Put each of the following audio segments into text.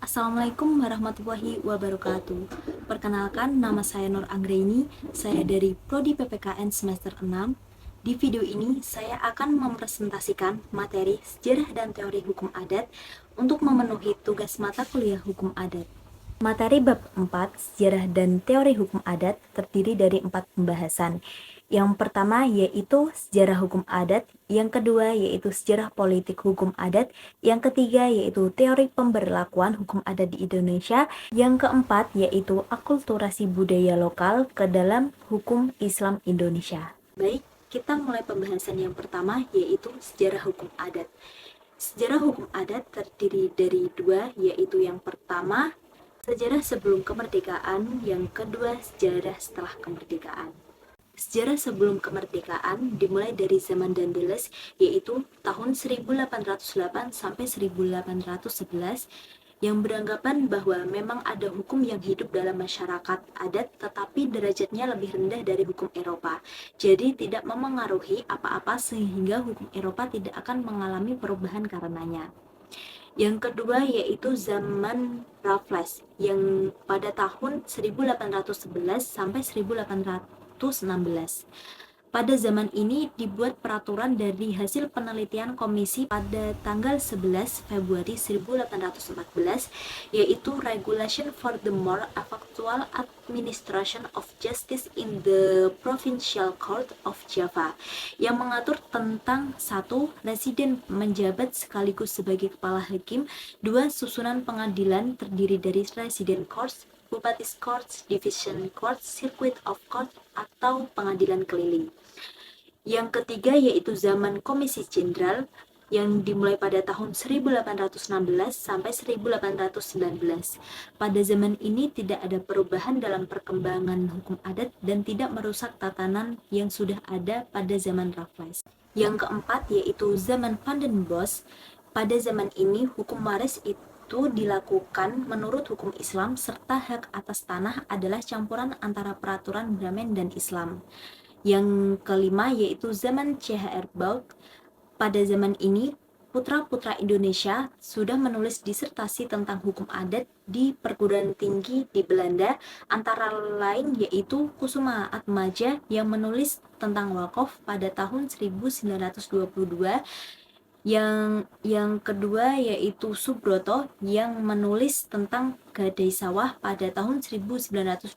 Assalamualaikum warahmatullahi wabarakatuh. Perkenalkan, nama saya Nur Anggraini. Saya dari Prodi PPKN semester 6. Di video ini, saya akan mempresentasikan materi sejarah dan teori hukum adat untuk memenuhi tugas mata kuliah hukum adat. Materi bab 4, sejarah dan teori hukum adat, terdiri dari 4 pembahasan. Yang pertama yaitu sejarah hukum adat, yang kedua yaitu sejarah politik hukum adat, yang ketiga yaitu teori pemberlakuan hukum adat di Indonesia, yang keempat yaitu akulturasi budaya lokal ke dalam hukum Islam Indonesia. Baik, kita mulai pembahasan yang pertama yaitu sejarah hukum adat. Sejarah hukum adat terdiri dari dua, yaitu yang pertama sejarah sebelum kemerdekaan, yang kedua sejarah setelah kemerdekaan. Sejarah sebelum kemerdekaan dimulai dari zaman Daendels, yaitu tahun 1808 sampai 1811, yang beranggapan bahwa memang ada hukum yang hidup dalam masyarakat adat tetapi derajatnya lebih rendah dari hukum Eropa. Jadi tidak memengaruhi apa-apa sehingga hukum Eropa tidak akan mengalami perubahan karenanya. Yang kedua yaitu zaman Raffles yang pada tahun 1811 sampai 1816. Pada zaman ini dibuat peraturan dari hasil penelitian komisi pada tanggal 11 Februari 1814, yaitu Regulation for the More Effectual Administration of Justice in the Provincial Court of Java, yang mengatur tentang satu, residen menjabat sekaligus sebagai kepala hakim, dua, susunan pengadilan terdiri dari Resident Courts, Bupati's Courts, Division Courts, Circuit of Court, atau pengadilan keliling. Yang ketiga yaitu zaman Komisi Jenderal yang dimulai pada tahun 1816 sampai 1819. Pada zaman ini tidak ada perubahan dalam perkembangan hukum adat dan tidak merusak tatanan yang sudah ada pada zaman Raffles. Yang keempat yaitu zaman Van den Bosch. Pada zaman ini hukum waris itu dilakukan menurut hukum Islam serta hak atas tanah adalah campuran antara peraturan Brahmin dan Islam. Yang kelima yaitu zaman CHR Bauk. Pada zaman ini, putra-putra Indonesia sudah menulis disertasi tentang hukum adat di perguruan tinggi di Belanda, antara lain yaitu Kusuma Atmaja yang menulis tentang wakaf pada tahun 1922. Yang kedua yaitu Subroto yang menulis tentang gadai sawah pada tahun 1925.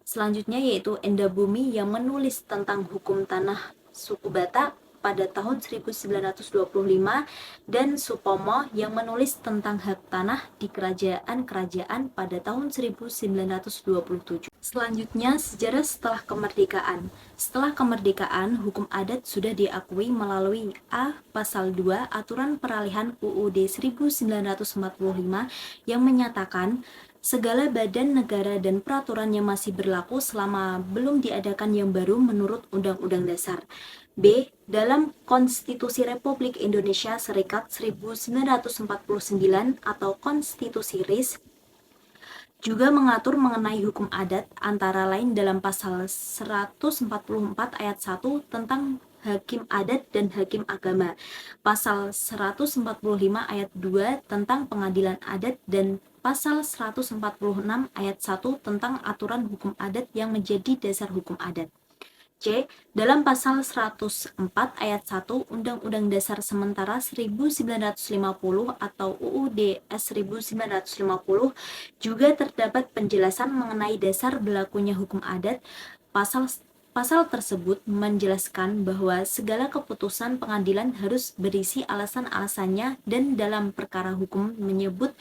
Selanjutnya yaitu Enda Bumi yang menulis tentang hukum tanah suku Batak pada tahun 1925, dan Supomo yang menulis tentang hak tanah di kerajaan-kerajaan pada tahun 1927. Selanjutnya, sejarah setelah kemerdekaan. Setelah kemerdekaan, hukum adat sudah diakui melalui A. Pasal 2 Aturan Peralihan UUD 1945 yang menyatakan segala badan negara dan peraturan yang masih berlaku selama belum diadakan yang baru menurut Undang-Undang Dasar. B. Dalam Konstitusi Republik Indonesia Serikat 1949 atau Konstitusi RIS juga mengatur mengenai hukum adat, antara lain dalam pasal 144 ayat 1 tentang hakim adat dan hakim agama, pasal 145 ayat 2 tentang pengadilan adat, dan pasal 146 ayat 1 tentang aturan hukum adat yang menjadi dasar hukum adat. C. Dalam pasal 104 ayat 1 Undang-Undang Dasar Sementara 1950 atau UUD S 1950 juga terdapat penjelasan mengenai dasar berlakunya hukum adat. Pasal tersebut menjelaskan bahwa segala keputusan pengadilan harus berisi alasan-alasannya, dan dalam perkara hukum menyebut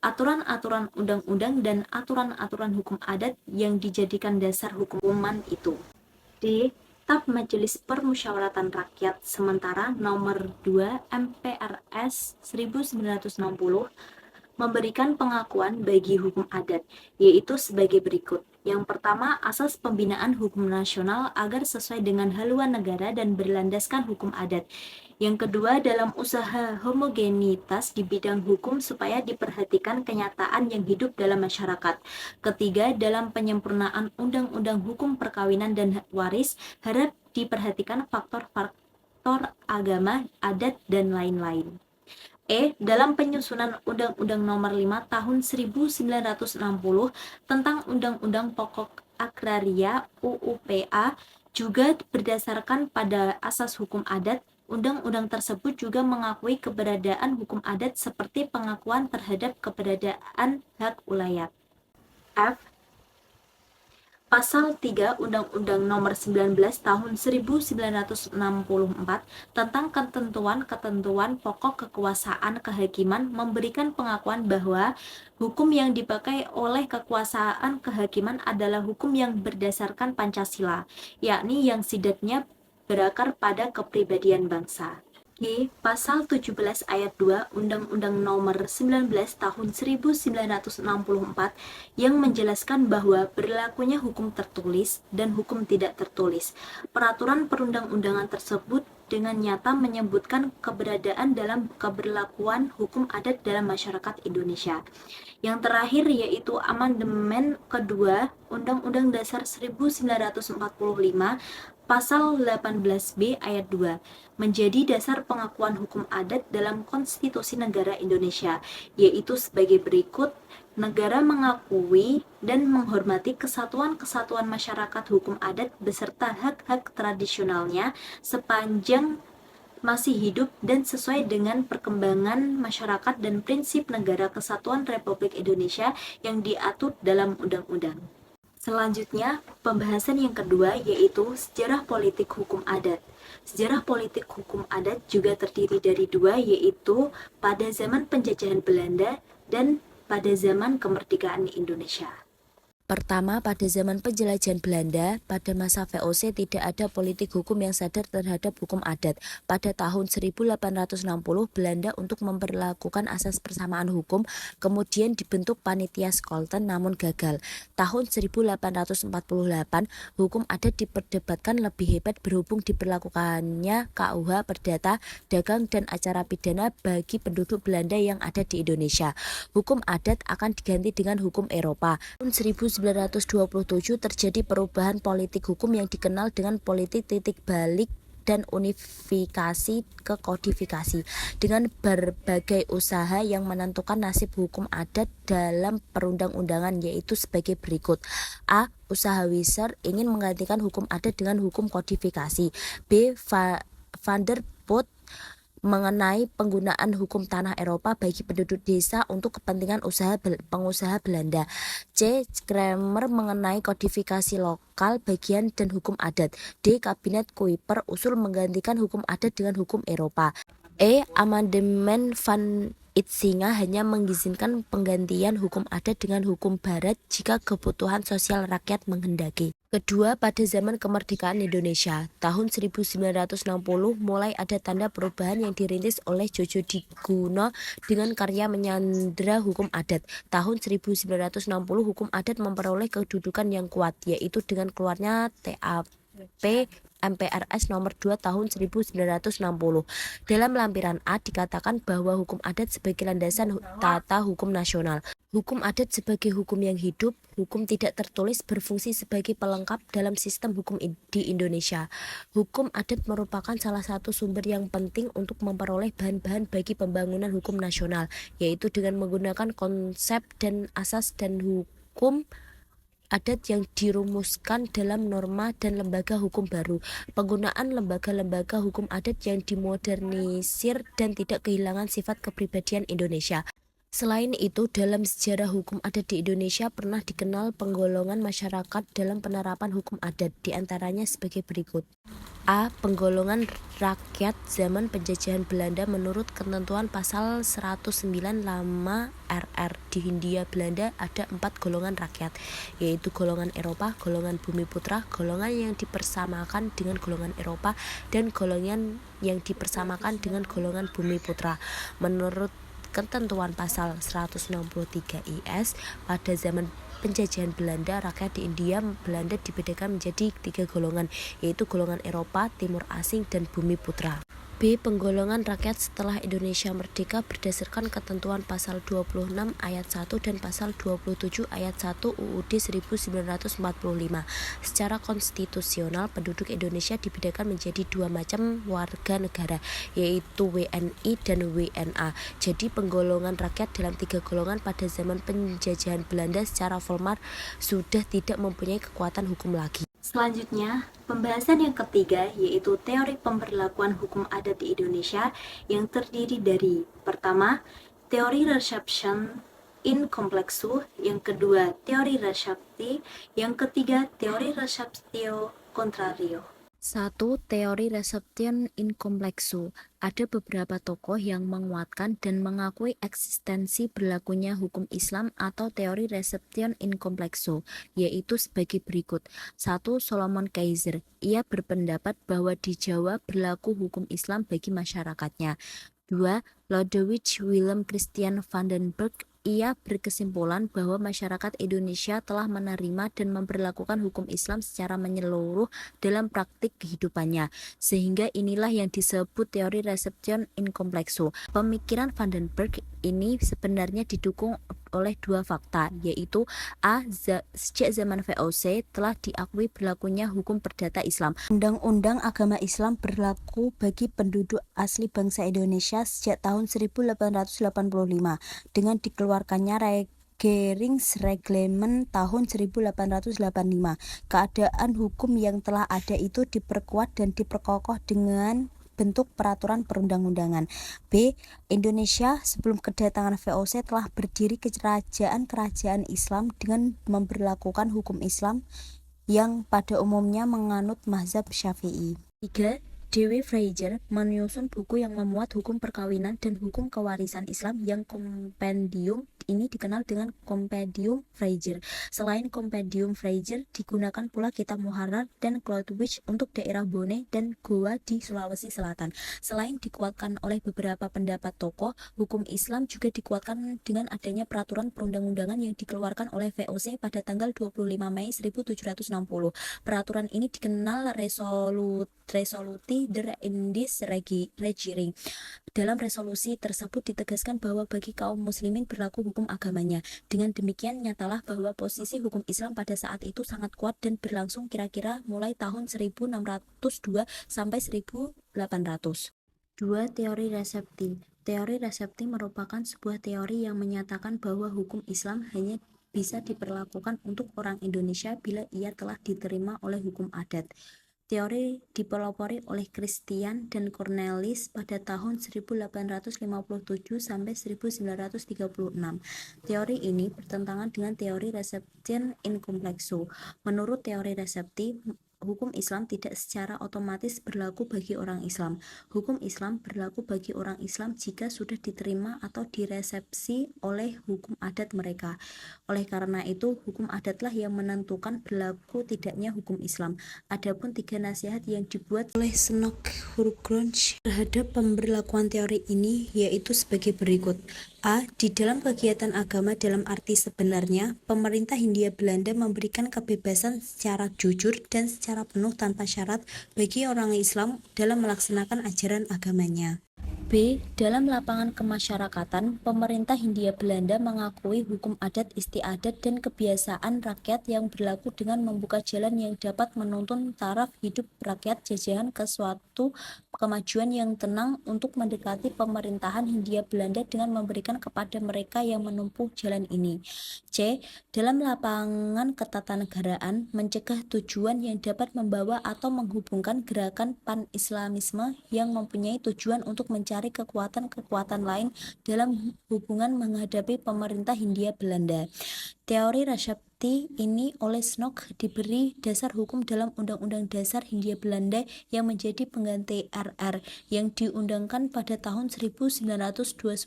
aturan-aturan undang-undang dan aturan-aturan hukum adat yang dijadikan dasar hukuman itu. D. Tab Majelis Permusyawaratan Rakyat Sementara Nomor 2 MPRS 1960 memberikan pengakuan bagi hukum adat, yaitu sebagai berikut. Yang pertama, asas pembinaan hukum nasional agar sesuai dengan haluan negara dan berlandaskan hukum adat. Yang kedua, dalam usaha homogenitas di bidang hukum supaya diperhatikan kenyataan yang hidup dalam masyarakat. Ketiga, dalam penyempurnaan undang-undang hukum perkawinan dan waris harap diperhatikan faktor-faktor agama, adat, dan lain-lain. Dalam penyusunan Undang-Undang Nomor 5 Tahun 1960 tentang Undang-Undang Pokok Agraria (UUPA) juga berdasarkan pada asas hukum adat. Undang-undang tersebut juga mengakui keberadaan hukum adat seperti pengakuan terhadap keberadaan hak ulayat. F. Pasal 3 Undang-Undang Nomor 19 Tahun 1964 tentang ketentuan-ketentuan pokok kekuasaan kehakiman memberikan pengakuan bahwa hukum yang dipakai oleh kekuasaan kehakiman adalah hukum yang berdasarkan Pancasila, yakni yang sidatnya berakar pada kepribadian bangsa. Pasal 17 ayat 2 Undang-Undang Nomor 19 Tahun 1964 yang menjelaskan bahwa berlakunya hukum tertulis dan hukum tidak tertulis. Peraturan perundang-undangan tersebut dengan nyata menyebutkan keberadaan dalam keberlakuan hukum adat dalam masyarakat Indonesia. Yang terakhir yaitu amandemen kedua Undang-Undang Dasar 1945 Pasal 18B ayat 2 menjadi dasar pengakuan hukum adat dalam konstitusi negara Indonesia, yaitu sebagai berikut: negara mengakui dan menghormati kesatuan-kesatuan masyarakat hukum adat beserta hak-hak tradisionalnya sepanjang masih hidup dan sesuai dengan perkembangan masyarakat dan prinsip Negara Kesatuan Republik Indonesia yang diatur dalam undang-undang. Selanjutnya, pembahasan yang kedua yaitu sejarah politik hukum adat. Sejarah politik hukum adat juga terdiri dari dua, yaitu pada zaman penjajahan Belanda dan pada zaman kemerdekaan Indonesia. Pertama, pada zaman penjelajahan Belanda, pada masa VOC tidak ada politik hukum yang sadar terhadap hukum adat. Pada tahun 1860, Belanda untuk memperlakukan asas persamaan hukum, kemudian dibentuk Panitia Scholten namun gagal. Tahun 1848, hukum adat diperdebatkan lebih hebat berhubung diperlakukannya KUH Perdata, Dagang, dan acara pidana bagi penduduk Belanda yang ada di Indonesia. Hukum adat akan diganti dengan hukum Eropa. Tahun 1927 terjadi perubahan politik hukum yang dikenal dengan politik titik balik dan unifikasi ke kodifikasi, dengan berbagai usaha yang menentukan nasib hukum adat dalam perundang-undangan, yaitu sebagai berikut. A. Usaha Wieser ingin menggantikan hukum adat dengan hukum kodifikasi. B. Van der Boot mengenai penggunaan hukum tanah Eropa bagi penduduk desa untuk kepentingan pengusaha Belanda. C. Kramer mengenai kodifikasi lokal bagian dan hukum adat. D. Kabinet Kuiper usul menggantikan hukum adat dengan hukum Eropa. E. Amandemen Van Eitsinga hanya mengizinkan penggantian hukum adat dengan hukum Barat jika kebutuhan sosial rakyat menghendaki. Kedua, pada zaman kemerdekaan Indonesia, tahun 1960 mulai ada tanda perubahan yang dirintis oleh Jojo Diguno dengan karya menyandera hukum adat. Tahun 1960 hukum adat memperoleh kedudukan yang kuat, yaitu dengan keluarnya TAP MPRS nomor 2 tahun 1960. Dalam lampiran A dikatakan bahwa hukum adat sebagai landasan tata hukum nasional. Hukum adat sebagai hukum yang hidup, hukum tidak tertulis berfungsi sebagai pelengkap dalam sistem hukum di Indonesia. Hukum adat merupakan salah satu sumber yang penting untuk memperoleh bahan-bahan bagi pembangunan hukum nasional, yaitu dengan menggunakan konsep dan asas dan hukum adat yang dirumuskan dalam norma dan lembaga hukum baru. Penggunaan lembaga-lembaga hukum adat yang dimodernisir dan tidak kehilangan sifat kepribadian Indonesia. Selain itu, dalam sejarah hukum adat di Indonesia pernah dikenal penggolongan masyarakat dalam penerapan hukum adat, diantaranya sebagai berikut. A. Penggolongan rakyat zaman penjajahan Belanda menurut ketentuan pasal 109 Lama RR. Di Hindia Belanda ada 4 golongan rakyat, yaitu golongan Eropa, golongan Bumi Putra, golongan yang dipersamakan dengan golongan Eropa, dan golongan yang dipersamakan dengan golongan Bumi Putra. Menurut ketentuan pasal 163 IS, pada zaman penjajahan Belanda, rakyat di Hindia Belanda dibedakan menjadi 3 golongan, yaitu golongan Eropa, Timur Asing, dan Bumi Putra. B. B. Penggolongan rakyat setelah Indonesia merdeka berdasarkan ketentuan pasal 26 ayat 1 dan pasal 27 ayat 1 UUD 1945. Secara konstitusional, penduduk Indonesia dibedakan menjadi dua macam warga negara, yaitu WNI dan WNA. Jadi penggolongan rakyat dalam tiga golongan pada zaman penjajahan Belanda secara formal sudah tidak mempunyai kekuatan hukum lagi. Selanjutnya, pembahasan yang ketiga yaitu teori pemberlakuan hukum adat di Indonesia yang terdiri dari pertama, teori reception in complexu, yang kedua, teori recepti, yang ketiga, teori receptio contrario. 1. Teori reception in complexu. Ada beberapa tokoh yang menguatkan dan mengakui eksistensi berlakunya hukum Islam atau teori reception in complexu, yaitu sebagai berikut. 1. Solomon Kaiser. Ia berpendapat bahwa di Jawa berlaku hukum Islam bagi masyarakatnya. 2. Lodewijk Willem Christian van den Berg. Ia berkesimpulan bahwa masyarakat Indonesia telah menerima dan memperlakukan hukum Islam secara menyeluruh dalam praktik kehidupannya, sehingga inilah yang disebut teori reception in complexu. Pemikiran Van den Berg ini sebenarnya didukung oleh dua fakta, yaitu A. Sejak zaman VOC telah diakui berlakunya hukum perdata Islam. Undang-undang agama Islam berlaku bagi penduduk asli bangsa Indonesia sejak tahun 1885 dengan dikeluarkannya Regeringsreglement tahun 1885. Keadaan hukum yang telah ada itu diperkuat dan diperkokoh dengan bentuk peraturan perundang-undangan. B. Indonesia sebelum kedatangan VOC telah berdiri kerajaan-kerajaan Islam dengan memberlakukan hukum Islam yang pada umumnya menganut mazhab Syafi'i. 3. D.W. Fraser menyusun buku yang memuat hukum perkawinan dan hukum kewarisan Islam yang kompendium ini dikenal dengan Kompendium Fraser. Selain Kompendium Fraser, digunakan pula Kitab Muharrar dan Cloudwich untuk daerah Bone dan Goa di Sulawesi Selatan. Selain dikuatkan oleh beberapa pendapat tokoh, hukum Islam juga dikuatkan dengan adanya peraturan perundang-undangan yang dikeluarkan oleh VOC pada tanggal 25 Mei 1760. Peraturan ini dikenal Resoluti der Indis Regiering. Dalam resolusi tersebut ditegaskan bahwa bagi kaum muslimin berlaku hukum agamanya. Dengan demikian nyatalah bahwa posisi hukum Islam pada saat itu sangat kuat dan berlangsung kira-kira mulai tahun 1602 sampai 1800. 2. Teori resepti. Teori resepti merupakan sebuah teori yang menyatakan bahwa hukum Islam hanya bisa diperlakukan untuk orang Indonesia bila ia telah diterima oleh hukum adat. Teori dipelopori oleh Christian dan Cornelis pada tahun 1857 sampai 1936. Teori ini bertentangan dengan teori reception in complexu. Menurut teori resepti, hukum Islam tidak secara otomatis berlaku bagi orang Islam. Hukum Islam berlaku bagi orang Islam jika sudah diterima atau diresepsi oleh hukum adat mereka. Oleh karena itu, hukum adatlah yang menentukan berlaku tidaknya hukum Islam. Adapun tiga nasihat yang dibuat oleh Snoek Hurgronje terhadap pemberlakuan teori ini yaitu sebagai berikut. A. Di dalam kegiatan agama dalam arti sebenarnya, pemerintah Hindia Belanda memberikan kebebasan secara jujur dan secara penuh tanpa syarat bagi orang Islam dalam melaksanakan ajaran agamanya. B. Dalam lapangan kemasyarakatan, pemerintah Hindia Belanda mengakui hukum adat istiadat dan kebiasaan rakyat yang berlaku dengan membuka jalan yang dapat menuntun taraf hidup rakyat jajahan ke suatu kemajuan yang tenang untuk mendekati pemerintahan Hindia Belanda dengan memberikan kepada mereka yang menempuh jalan ini. C. Dalam lapangan ketatanegaraan, mencegah tujuan yang dapat membawa atau menghubungkan gerakan pan-islamisme yang mempunyai tujuan untuk mencari kekuatan-kekuatan lain dalam hubungan menghadapi pemerintah Hindia Belanda. Teori resepti ini oleh Snoek diberi dasar hukum dalam Undang-Undang Dasar Hindia Belanda yang menjadi pengganti RR yang diundangkan pada tahun 1929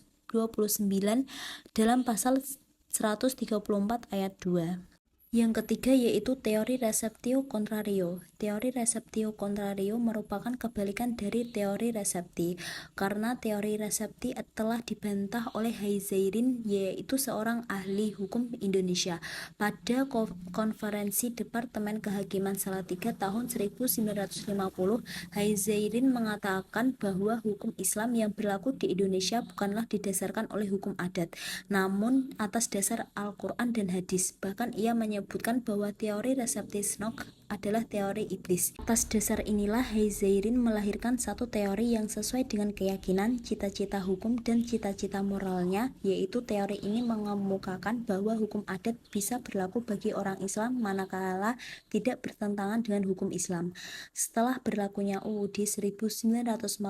dalam pasal 134 ayat 2. Yang ketiga yaitu teori receptio contrario. Teori receptio contrario merupakan kebalikan dari teori resepti, karena teori resepti telah dibantah oleh Haizairin, yaitu seorang ahli hukum Indonesia. Pada konferensi Departemen Kehakiman Salatiga tahun 1950, Haizairin mengatakan bahwa hukum Islam yang berlaku di Indonesia bukanlah didasarkan oleh hukum adat, namun atas dasar Al-Quran dan hadis. Bahkan ia menyebutkan bahwa teori resepti Snok adalah teori iblis. Atas dasar inilah Haizairin melahirkan satu teori yang sesuai dengan keyakinan, cita-cita hukum, dan cita-cita moralnya, yaitu teori ini mengemukakan bahwa hukum adat bisa berlaku bagi orang Islam manakala tidak bertentangan dengan hukum Islam. Setelah berlakunya UUD 1945,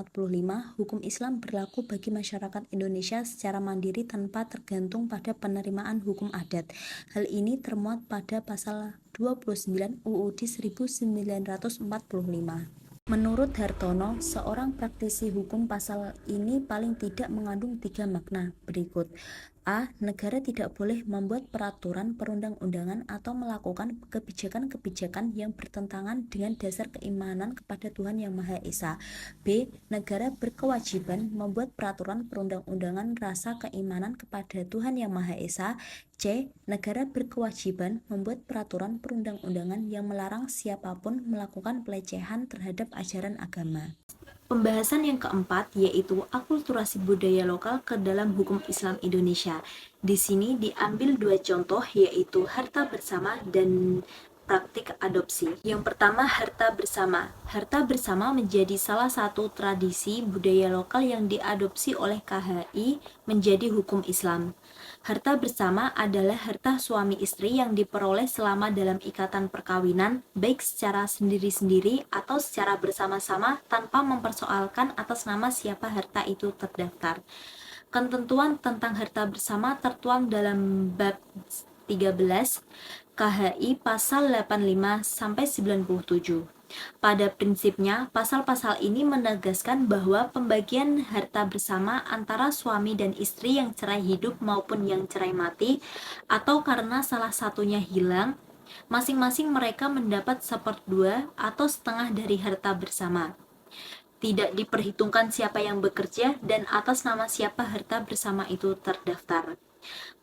hukum Islam berlaku bagi masyarakat Indonesia secara mandiri tanpa tergantung pada penerimaan hukum adat. Hal ini termuat pada pasal 29 UUD 1945. Menurut Hartono, seorang praktisi hukum, pasal ini paling tidak mengandung 3 makna berikut. A. Negara tidak boleh membuat peraturan perundang-undangan atau melakukan kebijakan-kebijakan yang bertentangan dengan dasar keimanan kepada Tuhan Yang Maha Esa. B. Negara berkewajiban membuat peraturan perundang-undangan rasa keimanan kepada Tuhan Yang Maha Esa. C. Negara berkewajiban membuat peraturan perundang-undangan yang melarang siapapun melakukan pelecehan terhadap ajaran agama. Pembahasan yang keempat yaitu akulturasi budaya lokal ke dalam hukum Islam Indonesia. Di sini diambil 2 contoh, yaitu harta bersama dan praktik adopsi. Yang pertama, harta bersama. Harta bersama menjadi salah satu tradisi budaya lokal yang diadopsi oleh KHI menjadi hukum Islam. Harta bersama adalah harta suami istri yang diperoleh selama dalam ikatan perkawinan, baik secara sendiri-sendiri atau secara bersama-sama tanpa mempersoalkan atas nama siapa harta itu terdaftar. Ketentuan tentang harta bersama tertuang dalam bab 13 KHI pasal 85 sampai 97. Pada prinsipnya, pasal-pasal ini menegaskan bahwa pembagian harta bersama antara suami dan istri yang cerai hidup maupun yang cerai mati, atau karena salah satunya hilang, masing-masing mereka mendapat 1/2 atau setengah dari harta bersama. Tidak diperhitungkan siapa yang bekerja dan atas nama siapa harta bersama itu terdaftar.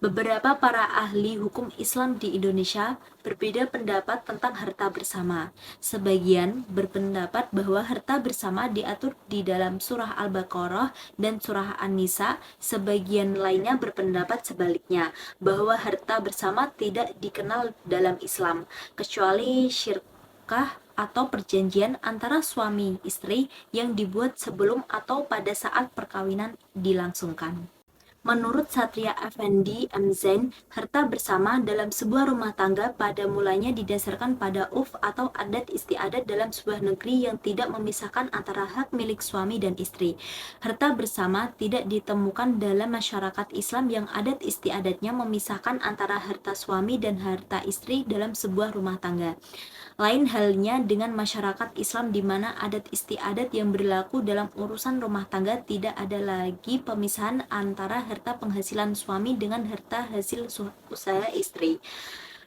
Beberapa para ahli hukum Islam di Indonesia berbeda pendapat tentang harta bersama. Sebagian berpendapat bahwa harta bersama diatur di dalam surah Al-Baqarah dan surah An-Nisa. Sebagian lainnya berpendapat sebaliknya, bahwa harta bersama tidak dikenal dalam Islam, kecuali syirkah atau perjanjian antara suami istri yang dibuat sebelum atau pada saat perkawinan dilangsungkan. Menurut Satria Effendi M. Zain, harta bersama dalam sebuah rumah tangga pada mulanya didasarkan pada atau adat istiadat dalam sebuah negeri yang tidak memisahkan antara hak milik suami dan istri. Harta bersama tidak ditemukan dalam masyarakat Islam yang adat istiadatnya memisahkan antara harta suami dan harta istri dalam sebuah rumah tangga. Lain halnya dengan masyarakat Islam di mana adat istiadat yang berlaku dalam urusan rumah tangga tidak ada lagi pemisahan antara harta penghasilan suami dengan harta hasil usaha istri.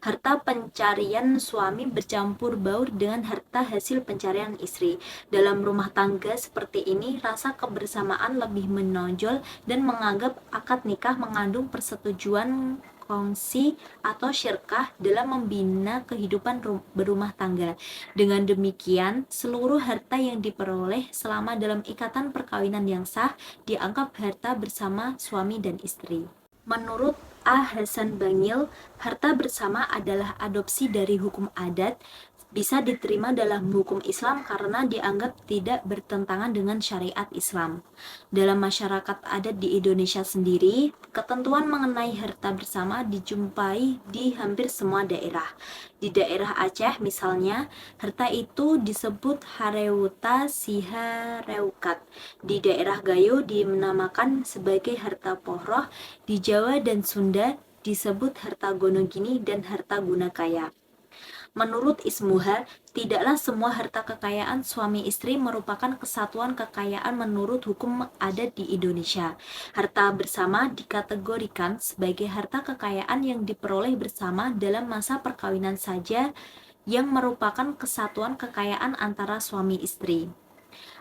Harta pencarian suami bercampur baur dengan harta hasil pencarian istri. Dalam rumah tangga seperti ini, rasa kebersamaan lebih menonjol dan menganggap akad nikah mengandung persetujuan kongsi atau syirkah dalam membina kehidupan berumah tangga. Dengan demikian, seluruh harta yang diperoleh selama dalam ikatan perkawinan yang sah dianggap harta bersama suami dan istri. Menurut A. Hasan Bangil, harta bersama adalah adopsi dari hukum adat, bisa diterima dalam hukum Islam karena dianggap tidak bertentangan dengan syariat Islam. Dalam masyarakat adat di Indonesia sendiri, ketentuan mengenai harta bersama dijumpai di hampir semua daerah. Di daerah Aceh misalnya, harta itu disebut hareuta sihareukat. Di daerah Gayo dinamakan sebagai harta pohroh. Di Jawa dan Sunda disebut harta gonogini dan harta gunakaya. Menurut Ismuha, tidaklah semua harta kekayaan suami istri merupakan kesatuan kekayaan menurut hukum adat di Indonesia. Harta bersama dikategorikan sebagai harta kekayaan yang diperoleh bersama dalam masa perkawinan saja yang merupakan kesatuan kekayaan antara suami istri.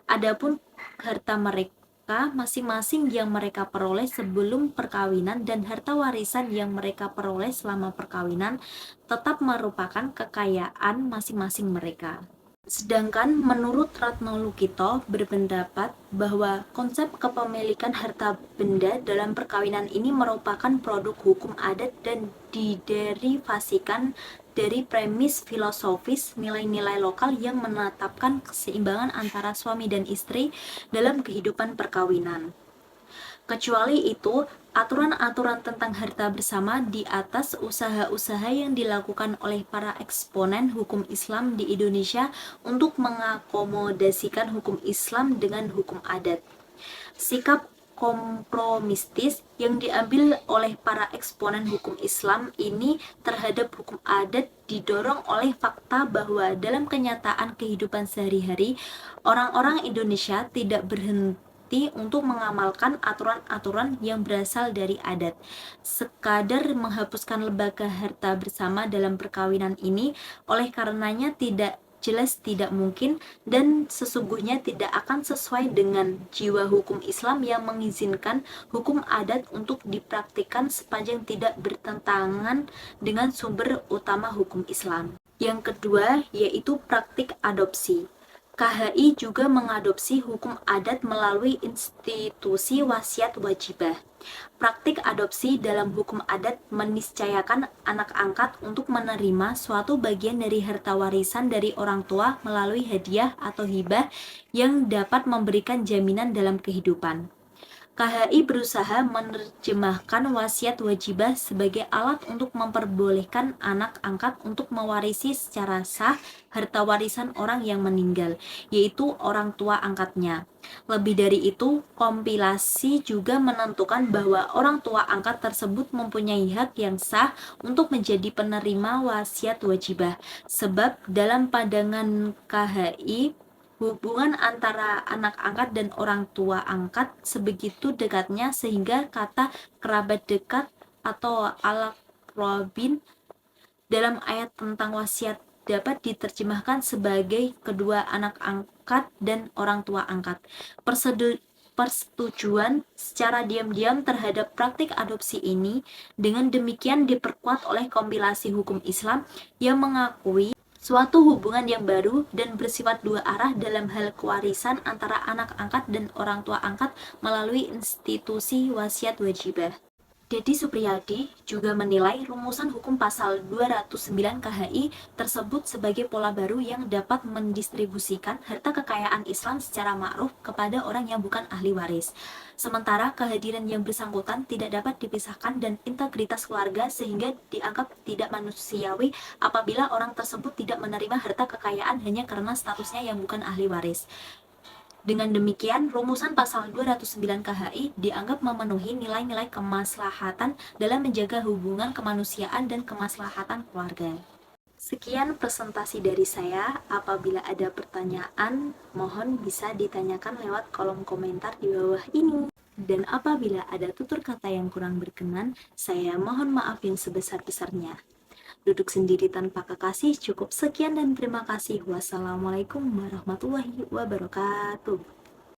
Adapun harta mereka masing-masing yang mereka peroleh sebelum perkawinan dan harta warisan yang mereka peroleh selama perkawinan tetap merupakan kekayaan masing-masing mereka. Sedangkan menurut Ratno Lukito berpendapat bahwa konsep kepemilikan harta benda dalam perkawinan ini merupakan produk hukum adat dan diderivasikan dari premis filosofis nilai-nilai lokal yang menetapkan keseimbangan antara suami dan istri dalam kehidupan perkawinan. Kecuali itu, aturan-aturan tentang harta bersama di atas usaha-usaha yang dilakukan oleh para eksponen hukum Islam di Indonesia untuk mengakomodasikan hukum Islam dengan hukum adat. Sikap kompromistis yang diambil oleh para eksponen hukum Islam ini terhadap hukum adat didorong oleh fakta bahwa dalam kenyataan kehidupan sehari-hari, orang-orang Indonesia tidak berhenti untuk mengamalkan aturan-aturan yang berasal dari adat. Sekadar menghapuskan lembaga harta bersama dalam perkawinan ini, oleh karenanya jelas tidak mungkin dan sesungguhnya tidak akan sesuai dengan jiwa hukum Islam yang mengizinkan hukum adat untuk dipraktikkan sepanjang tidak bertentangan dengan sumber utama hukum Islam. Yang kedua yaitu praktik adopsi. KHI juga mengadopsi hukum adat melalui institusi wasiat wajibah. Praktik adopsi dalam hukum adat meniscayakan anak angkat untuk menerima suatu bagian dari harta warisan dari orang tua melalui hadiah atau hibah yang dapat memberikan jaminan dalam kehidupan. KHI berusaha menerjemahkan wasiat wajibah sebagai alat untuk memperbolehkan anak angkat untuk mewarisi secara sah harta warisan orang yang meninggal, yaitu orang tua angkatnya. Lebih dari itu, kompilasi juga menentukan bahwa orang tua angkat tersebut mempunyai hak yang sah untuk menjadi penerima wasiat wajibah, sebab dalam pandangan KHI, hubungan antara anak angkat dan orang tua angkat sebegitu dekatnya sehingga kata kerabat dekat atau al-aqrabin dalam ayat tentang wasiat dapat diterjemahkan sebagai kedua anak angkat dan orang tua angkat. Persetujuan secara diam-diam terhadap praktik adopsi ini dengan demikian diperkuat oleh kompilasi hukum Islam yang mengakui suatu hubungan yang baru dan bersifat dua arah dalam hal kewarisan antara anak angkat dan orang tua angkat melalui institusi wasiat wajibah. Dedi Supriyadi juga menilai rumusan hukum pasal 209 KHI tersebut sebagai pola baru yang dapat mendistribusikan harta kekayaan Islam secara ma'ruf kepada orang yang bukan ahli waris. Sementara kehadiran yang bersangkutan tidak dapat dipisahkan dan integritas keluarga sehingga dianggap tidak manusiawi apabila orang tersebut tidak menerima harta kekayaan hanya karena statusnya yang bukan ahli waris. Dengan demikian, rumusan pasal 209 KHI dianggap memenuhi nilai-nilai kemaslahatan dalam menjaga hubungan kemanusiaan dan kemaslahatan keluarga. Sekian presentasi dari saya. Apabila ada pertanyaan, mohon bisa ditanyakan lewat kolom komentar di bawah ini. Dan apabila ada tutur kata yang kurang berkenan, saya mohon maaf yang sebesar-besarnya. Duduk sendiri tanpa kekasih, cukup sekian dan terima kasih. Wassalamualaikum warahmatullahi wabarakatuh.